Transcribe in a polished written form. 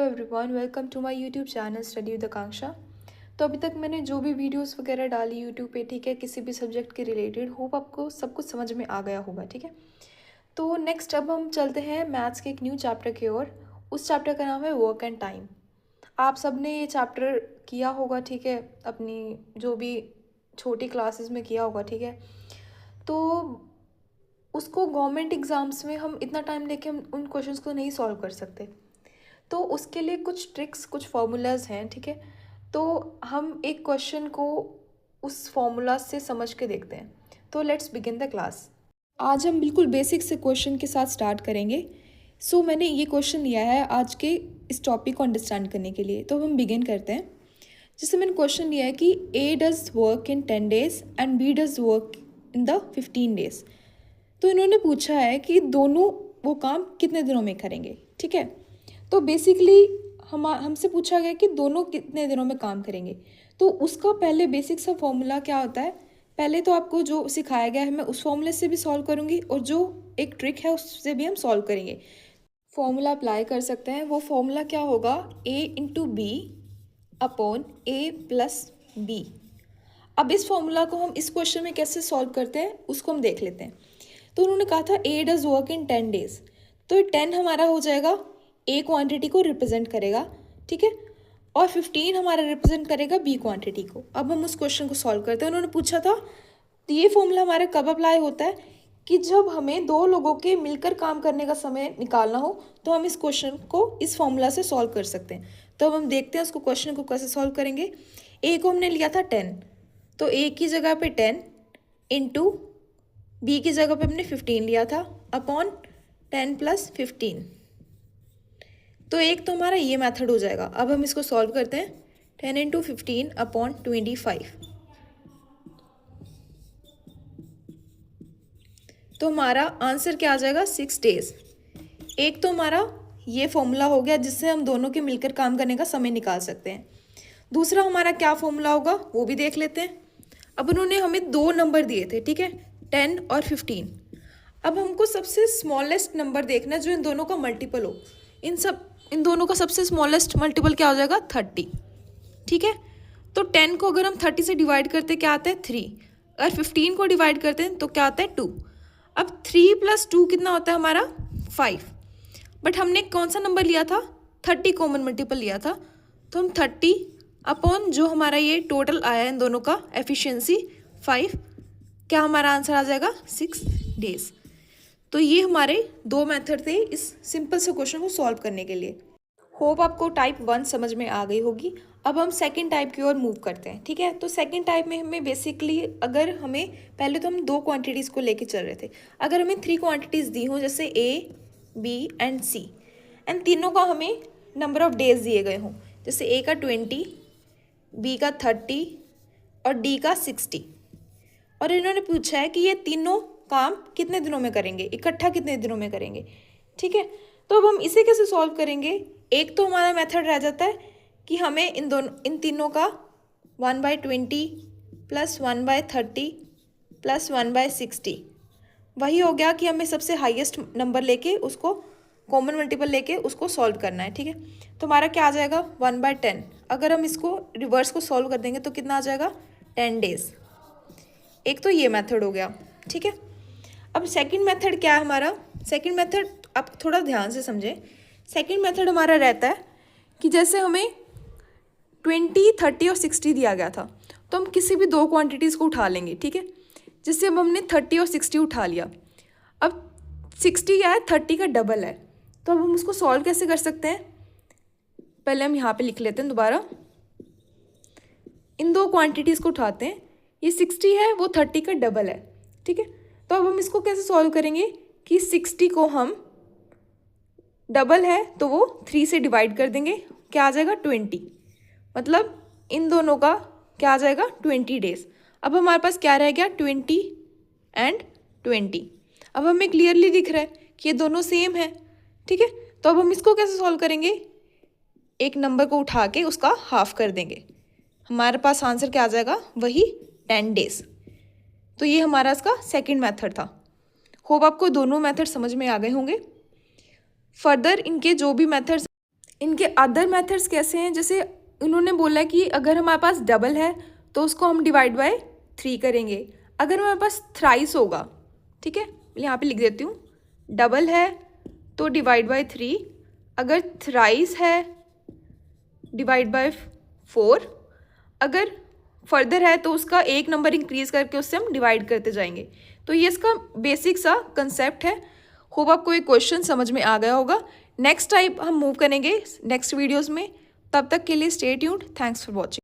Everyone, welcome to my YouTube channel study with Akanksha. तो अभी तक मैंने जो भी वीडियोस वगैरह डाली यूट्यूब पे, ठीक है, किसी भी सब्जेक्ट के रिलेटेड, होप आपको सब कुछ समझ में आ गया होगा। ठीक है, तो नेक्स्ट अब हम चलते हैं मैथ्स के एक न्यू चैप्टर की ओर। उस चैप्टर का नाम है वर्क एंड टाइम। आप सब ने ये चैप्टर किया होगा, ठीक है, अपनी जो भी छोटी क्लासेस में किया होगा। ठीक है, तो उसको गवर्नमेंट एग्ज़ाम्स में हम इतना टाइम लेके हम उन क्वेश्चंस को नहीं सॉल्व कर सकते। तो उसके लिए कुछ ट्रिक्स, कुछ फार्मूलाज हैं। ठीक है, तो हम एक क्वेश्चन को उस फार्मूला से समझ के देखते हैं। तो लेट्स बिगिन द क्लास। आज हम बिल्कुल बेसिक से क्वेश्चन के साथ स्टार्ट करेंगे। मैंने ये क्वेश्चन लिया है आज के इस टॉपिक को अंडरस्टैंड करने के लिए। तो हम बिगिन करते हैं। जैसे मैंने क्वेश्चन लिया है कि A does work in 10 days and B does work in the 15 days। तो इन्होंने पूछा है कि दोनों वो काम कितने दिनों में करेंगे। ठीक है, तो बेसिकली हमसे पूछा गया कि दोनों कितने दिनों में काम करेंगे। तो उसका पहले बेसिक सा फॉर्मूला क्या होता है, पहले तो आपको जो सिखाया गया है मैं उस फॉर्मूले से भी सॉल्व करूँगी और जो एक ट्रिक है उससे भी हम सॉल्व करेंगे। फॉर्मूला अप्लाई कर सकते हैं। वो फॉर्मूला क्या होगा, ए इंटू बी अपॉन ए प्लस बी। अब इस फॉर्मूला को हम इस क्वेश्चन में कैसे सॉल्व करते हैं उसको हम देख लेते हैं। तो उन्होंने कहा था ए डज वर्क इन 10 days, तो 10 हमारा हो जाएगा, ए क्वांटिटी को रिप्रेजेंट करेगा। ठीक है, और 15 हमारा रिप्रेजेंट करेगा बी क्वांटिटी को। अब हम उस क्वेश्चन को सॉल्व करते हैं। उन्होंने पूछा था तो ये फॉर्मूला हमारा कब अप्लाई होता है कि जब हमें दो लोगों के मिलकर काम करने का समय निकालना हो, तो हम इस क्वेश्चन को इस फॉर्मूला से सॉल्व कर सकते हैं। तो अब हम देखते हैं उसको क्वेश्चन को कैसे सॉल्व करेंगे। ए को हमने लिया था 10, तो ए की जगह पे 10 इंटू बी की जगह पे हमने 15 लिया था अपॉन 10 + 15। तो एक तो हमारा ये मेथड हो जाएगा। अब हम इसको सॉल्व करते हैं। 10 × 15 अपॉन 25। तो हमारा आंसर क्या आ जाएगा, 6 days। एक तो हमारा ये फॉर्मूला हो गया जिससे हम दोनों के मिलकर काम करने का समय निकाल सकते हैं। दूसरा हमारा क्या फॉर्मूला होगा वो भी देख लेते हैं। अब उन्होंने हमें दो नंबर दिए थे, ठीक है, 10 और 15। अब हमको सबसे स्मॉलेस्ट नंबर देखना है जो इन दोनों का मल्टीपल हो। इन दोनों का सबसे स्मॉलेस्ट मल्टीपल क्या हो जाएगा, 30। ठीक है, तो 10 को अगर हम 30 से डिवाइड करते हैं क्या आता है, 3। अगर 15 को डिवाइड करते हैं तो क्या आता है, 2। अब 3 + 2 कितना होता है हमारा, 5। बट हमने कौन सा नंबर लिया था, 30 कॉमन मल्टीपल लिया था। तो हम 30 अपॉन जो हमारा ये टोटल आया इन दोनों का एफिशिएंसी 5, क्या हमारा आंसर आ जाएगा, 6 days। तो ये हमारे दो मेथड थे इस सिंपल से क्वेश्चन को सॉल्व करने के लिए। होप आपको टाइप 1 समझ में आ गई होगी। अब हम सेकंड टाइप की ओर मूव करते हैं। ठीक है, तो सेकंड टाइप में हमें बेसिकली अगर हमें पहले तो हम दो क्वांटिटीज़ को लेके चल रहे थे। अगर हमें 3 क्वांटिटीज़ दी हों जैसे ए, बी एंड सी, एंड तीनों का हमें नंबर ऑफ डेज दिए गए हों, जैसे ए का 20, बी का 30 और डी का 60, और इन्होंने पूछा है कि ये तीनों काम कितने दिनों में करेंगे, इकट्ठा कितने दिनों में करेंगे। ठीक है, तो अब हम इसे कैसे सॉल्व करेंगे। एक तो हमारा मेथड रह जाता है कि हमें इन तीनों का 1/20 + 1/30 + 1/60, वही हो गया कि हमें सबसे हाईएस्ट नंबर लेके उसको कॉमन मल्टीपल लेके उसको सॉल्व करना है। ठीक है, तो हमारा क्या आ जाएगा, 1/10। अगर हम इसको रिवर्स को सॉल्व कर देंगे तो कितना आ जाएगा, 10 days। एक तो ये मेथड हो गया। ठीक है, अब सेकंड मेथड क्या है हमारा। सेकंड मेथड आप थोड़ा ध्यान से समझें। सेकंड मेथड हमारा रहता है कि जैसे हमें 20, 30 और 60 दिया गया था, तो हम किसी भी दो क्वांटिटीज़ को उठा लेंगे। ठीक है, जैसे अब हमने 30 और 60 उठा लिया। अब 60 क्या है, 30 का डबल है। तो अब हम उसको सॉल्व कैसे कर सकते हैं, पहले हम यहाँ पे लिख लेते हैं दोबारा। इन दो क्वांटिटीज़ को उठाते हैं, ये 60 है, वो 30 का डबल है। ठीक है, तो अब हम इसको कैसे सॉल्व करेंगे कि 60 को हम, डबल है तो वो 3 से डिवाइड कर देंगे, क्या आ जाएगा, 20। मतलब इन दोनों का क्या आ जाएगा, 20 days। अब हमारे पास क्या रह गया, 20 एंड 20। अब हमें क्लियरली दिख रहा है कि ये दोनों सेम है। ठीक है, तो अब हम इसको कैसे सॉल्व करेंगे, एक नंबर को उठा के उसका हाफ कर देंगे, हमारे पास आंसर क्या आ जाएगा, वही 10 days। तो ये हमारा इसका सेकंड मेथड था। होप आपको दोनों मेथड समझ में आ गए होंगे। फर्दर इनके जो भी मेथड्स इनके अदर मेथड्स कैसे हैं, जैसे उन्होंने बोला कि अगर हमारे पास डबल है तो उसको हम डिवाइड बाय 3 करेंगे। अगर हमारे पास थ्राइस होगा, ठीक है, यहाँ पे लिख देती हूँ, डबल है तो डिवाइड बाय 3, अगर थ्राइस है डिवाइड बाय 4, अगर फर्दर है तो उसका एक नंबर इंक्रीज करके उससे हम डिवाइड करते जाएंगे। तो ये इसका बेसिक सा कंसेप्ट है। होप आपको ये क्वेश्चन समझ में आ गया होगा। नेक्स्ट टाइप हम मूव करेंगे नेक्स्ट वीडियोस में। तब तक के लिए stay tuned. Thanks for watching.